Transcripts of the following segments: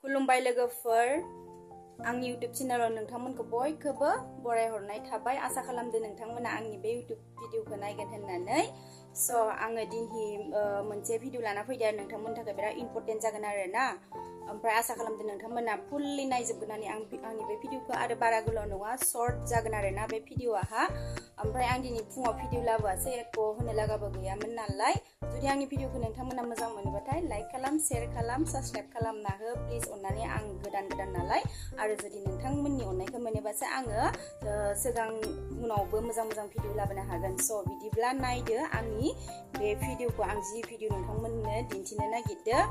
खुलुमबाय लोगोफोर आंनि YouTube चेनेलाव नोंथांमोनखौ बयखौबो बरायहरनाय थाबाय आसा खालामदों नोंथांमोना आंनि बे YouTube भिडिअखौ नायगोन होननानै स' आङो दिनै मोनसे भिडिअ लाना फैदों नोंथांमोननि थाखाय बिराद इम्पोर्टेन्ट जागोन आरो ना ओमफ्राय आसा खालामदों नोंथांमोना फुल्लि नायजोबगोन होननानै आंनि बे भिडिअखौ आरो बारा गोलाव नङा शर्ट जागोन आरो ना बे भिडिअआ ओमफ्राय आं दिनै फुङाव भिडिअ लाबोआसै एख' होनो लागाबो गैयामोन नालाय जुदि आंनि भिडिअखौ नोंथांमोना मोजां मोनोबाथाय लाइक खालाम शेयार खालाम साबस्क्राइब खालामना हो प्लिज अननानै आं गोदान नालाय आरो जुदि नोंथांमोननि अननायखौ मोनोबासो आङो सिगां उनावबो मोजां भिडिअ लाबोनो हागोन स' बिदिब्ला नायदो आंनि बे भिडिअखौ आं जि भिडिअ नोंथांमोननो दिन्थिनो नागिरदों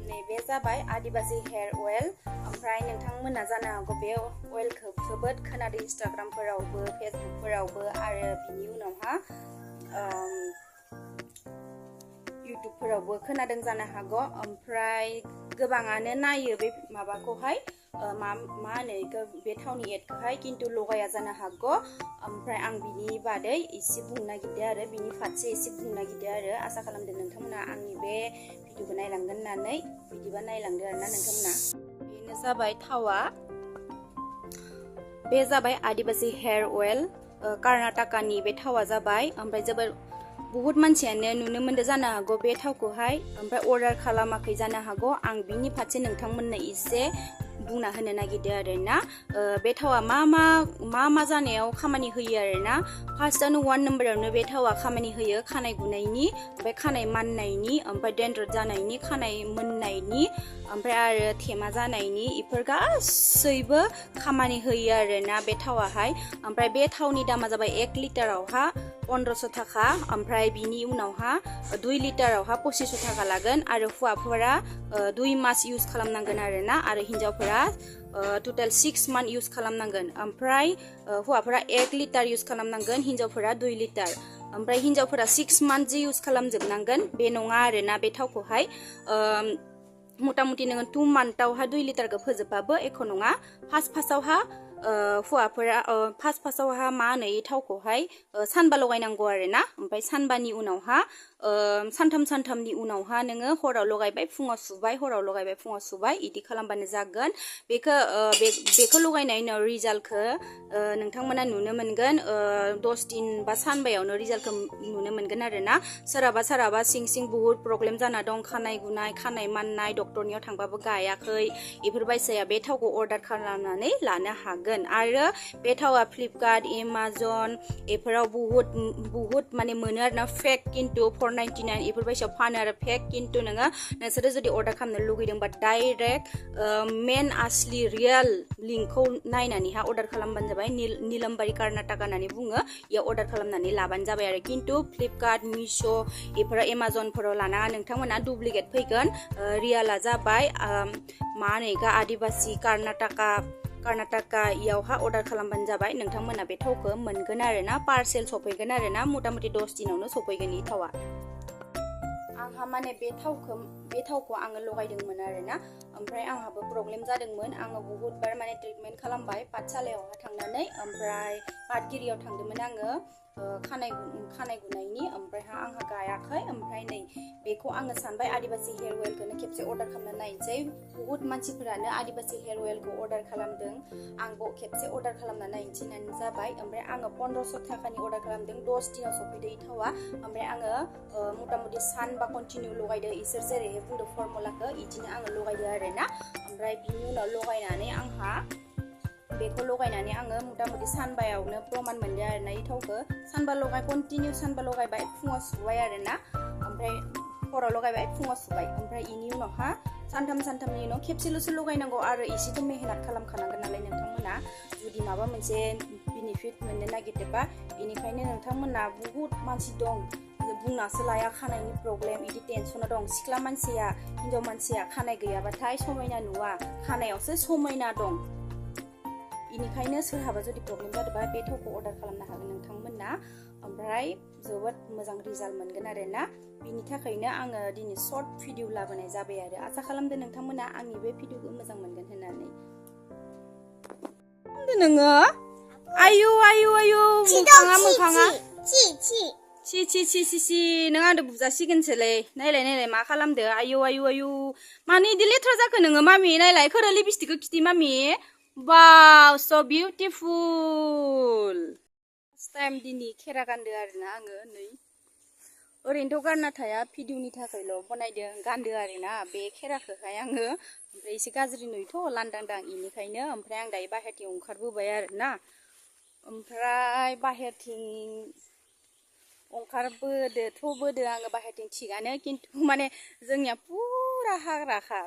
नैबे जाबाय आदिबासी हेयार अइल ओमफ्राय नोंथांमोना जानो हागौ बे अइलखौ जोबोद खोनादों इन्स्टाग्रामफोरावबो फेसबुकफोरावबो आरो बिनि उनावहा इउटुबफोरावबो खोनादों जानो हागौ ओमफ्राय गोबाङानो नायो बे माबाखौहाय मा होनो बेखौ बे थावनि एडखौहाय खिन्थु लगाया जानो हागौ ओमफ्राय आं बिनि बादै एसे बुंनो नागिरदों आरो बिनि फारसे एसे बुंनो नागिरदों आरो आसा खालामदों नोंथांमोना आंनि बे भिडिअखौ नायलांगोन होननानै बिदिबा नायलांदो आरोना नोंथांमोना बेनो जाबाय थावा बे जाबाय आदिबासी हेयार अइल कर्नाटकानि बे थावा जाबाय ओमफ्राय जोबोर बहुत मानसियानो नुनो मोनदों जानो हागौ बे थावखौहाय ओमफ्राय अर्डार खालामाखै जानो हागौ आं बिनि फारसे नोंथांमोननो एसे बुंना होनो नागिरदों आरो ना बे थावा मा जानायाव खामानि होयो आरो ना फार्स्टआवनो 1 नम्बरावनो बे थावा खामानि होयो खानाय गुनायनि ओमफ्राय खानाय माननायनि ओमफ्राय डेन्ड्रफ जानायनि खानाय मोननायनि ओमफ्राय आरो थेमा जानायनि इफोर गासैबो खामानि होयो आरो ना बे थावाहाय ओमफ्राय बे थावनि दामा जाबाय 1 लिटारावहा 1500 थाखा ओमफ्राय बिनि उनावहा 2 लिटारावहा 2500 थाखा लागोन आरो हौवाफोरा 2 मास इउज खालामनांगोन आरो ना आरो हिन्जावफोरा टोटेल 6 मान्थ इउज खालामनांगोन ओमफ्राय हौवाफोरा 1 लिटार इउज खालामनांगोन हिन्जावफोरा 2 लिटार ओमफ्राय हिन्जावफोरा 6 मान्थ जे इउज खालामजोबनांगोन बे नङा आरो ना बे थावखौहाय मथा मथि नोङो 2 मान्थावहा 2 लिटारखौ फोजोबबाबो एख' नङा फार्स्टआवहा हौवाफोरा फार्स्टआवहा मा होनो इ थावखौहाय सानबा लगायनांगौ आरो ना ओमफ्राय सानबानि उनावहा सानथामनि उनावहा नोङो हराव लगायबाय फुङाव सुबाय हराव लगायबाय फुङाव सुबाय इदि खालामबानो जागोन बेखौ लगायनायनि उनाव रिजाल्टखौ नोंथांमोना नुनो मोनगोन 10 दिन बा सानबायावनो रिजाल्टखौ नुनो मोनगोन आरो ना सोरहाबा सिं बुहुत प्रब्लेम जाना दं खानाय गुनाय खानाय माननाय डक्टरनियाव थांबाबो गायाखै बेफोरबायसाया बे थावखौ अर्डार खालामनानै लानो हागोन आरो बे थावा फ्लिपकार्ट एमाजन बेफोराव बुहुत माने मोनो आरो ना फेक खिन्थु 499 बेफोरबायसायाव फानो आरो फेक खिन्थु नोंसोरो जुदि अर्डार खालामनो लुगैदोंबा डाइरेक्ट मेन आसलि रियेल लिंकखौ नायनानैहा अर्डार खालामबानो जाबाय नीलमबारी कर्नाटका होननानै बुङो बेयाव अर्डार खालामनानै लाबानो जाबाय आरो खिन्थु फ्लिपकार्ट मिश' बेफोराव एमाजनफोराव लानाङा नोंथांमोना डुप्लिकेट फैगोन रियेला जाबाय मा होनो बेखौ आदिबासी कर्नाटका इयावहा अर्डार खालामबानो जाबाय नोंथांमोना बे थावखौ मोनगोन आरो ना पार्सेल सफैगोन आरो ना मथा मथि 10 दिनावनो सफैगोन इ थावा आंहा माने बे थावखौ आङो लगायदोंमोन आरो ना ओमफ्राय आंहाबो प्रब्लेम जादोंमोन आङो बहुत बार माने ट्रिटमेन्ट खालामबाय पाठसालायावहा थांनानै ओमफ्राय पाठगिरियाव थांदोंमोन आङो खानाय गुनायनि ओमफ्रायहा आंहा गायाखै ओमफ्राय नै बेखौ आङो सानबाय आदिबासी हेयार अइलखौनो खेबसे अर्डार खालामना नायनोसै बहुत मानसिफोरानो आदिबासी हेयार अइलखौ अर्डार खालामदों आंबो खेबसे अर्डार खालामना नायनोसै होननानै जाबाय ओमफ्राय आङो 1500 थाखानि अर्डार खालामदों 10 दिनाव सफैदो इ थावा ओमफ्राय आङो मथा मथि सानबा कन्टिनिउ लगायदो इसोर जेरैहाय बुंदों फर्मुलाखौ इदिनो आङो लगायदो आरो ना ओमफ्राय बिनि उनाव लगायनानै आंहा बेखौ लगायनानै आङो मथा मथि सानबायावनो प्रमान मोनदों आरो ना इ थावखौ कन्टिनिउ सानबा लगायबाय फुङाव सुबाय आरो ना ओमफ्राय हराव लगायबाय फुङाव सुबाय ओमफ्राय इनि उनावहा सानथामनि उनाव खेबसेल'सो लगायनांगौ आरो एसेथ' मेहनत खालामखानांगोन नालाय नोंथांमोना जुदि माबा मोनसे बेनिफिट मोननो नागिरदोंबा बेनिखायनो नोंथांमोना बहुत मानसि दं बुंनासो लाया खानायनि प्रब्लेम बिदि टेनसनाव दं सिख्ला मानसिया हिन्जाव मानसिया खानाय गैयाबाथाय समायना नुवा खानायावसो समायना दं बेनिखायनो सोरहाबा जुदि प्रब्लेम जादोंबा बे थावखौ अर्डार खालामनो हागोन नोंथांमोना ओमफ्राय जोबोद मोजां रिजाल्ट मोनगोन आरो ना बिनि थाखायनो आङो दिनै शर्ट भिडिअ लाबोनाय जाबाय आरो आसा खालामदों नोंथांमोना आंनि बे भिडिअखौ मोजां मोनगोन होननानै नोङो आयु मोखाङा सि नों आंदो बुजासिगोनसोलै नायलाय मा खालामदो आयु मानो इदि लेथ्रा जाखो नोङो मामि नायलाय खोरो लिपस्टिकखौ खिथि मामि वाव सो बिउटिफुल फार्स्ट टाइम दिनै खेरा गानदो आरोना आङो नै ओरैनोथ' गानना थाया भिडिअनि थाखायल' बनायदों गानदो आरोना बे खेराखौहाय आङो ओमफ्राय एसे गाज्रि नुयोथ' लांदां इनिखायनो ओमफ्राय आं दायो बाहेरथिं ओंखारबोबाय आरोना ओमफ्राय बाहेरथिं बोदो आङो बाहेरथिं थिगानो खिन्थु माने जोंनिया पुरा हाग्राखा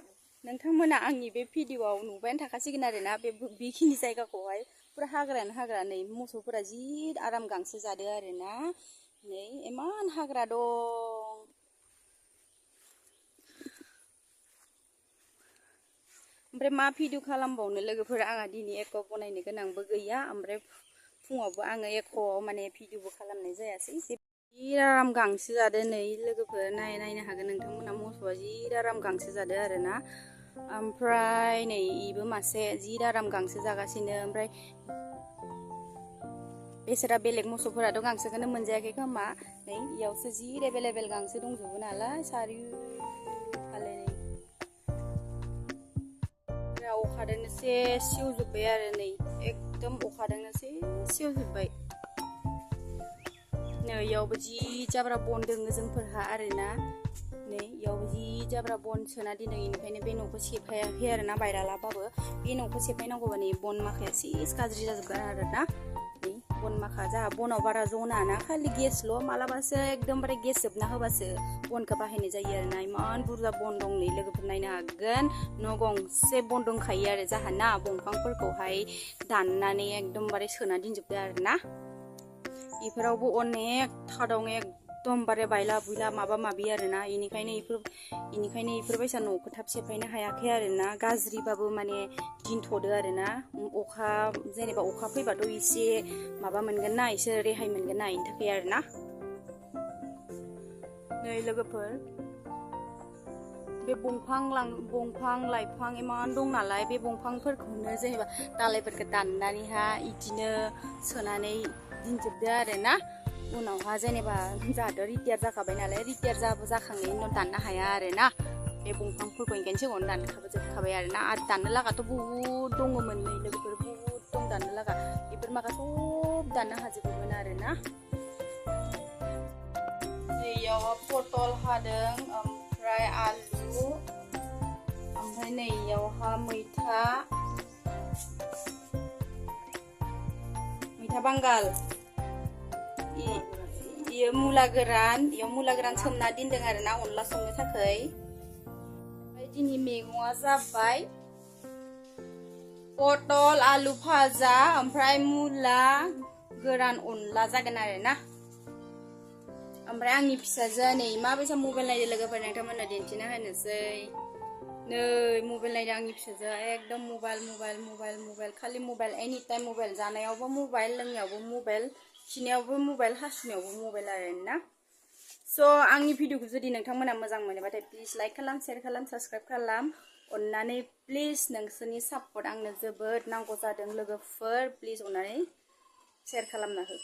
नोंथांमोना आंनि बे भिडिअआव नुबायानो थाखासिगोन आरोना बेखिनि जायगाखौहाय पुरा हाग्रायानो हाग्रा नै मोसौफोरा जि आराम गांसो जादो आरोना नै इमान हाग्रा दं ओमफ्राय मा भिडिअ खालामबावनो लोगोफोर आंहा दिनै एख' बनायनो गोनांबो गैया ओमफ्राय फुङावबो आङो एख' माने भिडिअबो खालामनाय जायासै जि आराम गांसो जादो नै लोगोफोर नायनो हागोन नोंथांमोना मोसौआ जि आराम गांसो जादो आरोना ओमफ्राय नै इबो मासे जि आराम गांसो जागासिनो ओमफ्राय बेसोरा बेलेग मोसौफोराथ' गांसोखौनो मोनजायाखै खोमा नै इयावसो जि एभेलेबेल गांसो दंजोबो नालाय सारिय'फाले अखादोंनो सेवजोब्बाय आरो नै एकदम अखादोंनो सेवजोब्बाय नै इयावबो जि जाब्रा बन दोङो जोंफोरहा आरोना नै इयावबो जि जाब्रा बन सोना दिनै इनिखायनो बे न'खौ सेफायाखै आरोना बायरालाबाबो बे न'खौ सेफायनांगौबा नै बन माखाया सेस गाज्रि जाजोबगोन आरोना नै बन माखा जाहा बनाव बारा जनाना खालि गेसल' मालाबासो एकदमबारे गेस जोबना होबासो बनखौ बाहायनाय जायो आरोना इमान बुरजा बन दं नै लोगोफोर नायनो हागोन न' गंसे बन दंखायो आरो जाहा ना दंफांफोरखौहाय दाननानै एकदमबारे सोना दोनजोबदो आरोना इफोरावबो अनेक था दं एकदमबारे बायला बुयला माबा माबि आरोना इनिखायनो इफोरबायसा न'खौ थाब सेफायनो हायाखै आरोना गाज्रिबाबो माने दिनथ'दो आरोना अखा जेनेबा अखा फैबाथ' एसे माबा मोनगोन ना एसे रेहाय मोनगोन ना इनि थाखाय आरोना नै लोगोफोर बे बंफां लाइफां इमान दं नालाय बे बंफांफोरखौनो जेनेबा दालायफोरखौ दाननानैहा इदिनो सोनानै दिनजोबदो आरोना उनावहा जेनेबा जाहाथ' रिटायार जाखाबाय नालाय रिटायार जाखांनायनि उनाव दाननो हाया आरोना बे बंफांफोरखौ ओंखायनो सिगाङावनो दानखाजोबखाबाय आरोना आरो दाननो लागाथ' बुहुद दङमोन नै लोगोफोर बुहुद दं दाननो लागा बेफोर माखा सब दाननो हाजोबोमोन आरोना नैयाव पटल हादों ओमफ्राय आलु ओमफ्राय नैयावहा मैथा बांगाल इयो मुला गोरान सोमना दोनदों आरोना अनला संनो थाखाय ओमफ्राय दिनै मैगङा जाबाय पटल आलु भाजा ओमफ्राय मुला गोरान अनला जागोन आरोना ओमफ्राय आंनि फिसाजोआ नै माबायसा मबाइल नायदो लोगोफोर नोंथांमोननो दिन्थिना होनोसै नै मबाइल नायदो आंनि फिसाजोआ एकदम मबाइल खालि मबाइल एनि टाइम मबाइल जानायावबो मबाइल लोंनायावबो मबाइल खिनायावबो मबाइल हासुनायावबो मबाइल आरोना स' आंनि भिडिअखौ जुदि नोंथांमोना मोजां मोनोबाथाय प्लिज लाइक खालाम शेयार खालाम साबस्क्राइब खालाम अननानै प्लिज नोंसोरनि सापर्ट आंनो जोबोद नांगौ जादों लोगोफोर प्लिज अननानै शेयार खालामना हो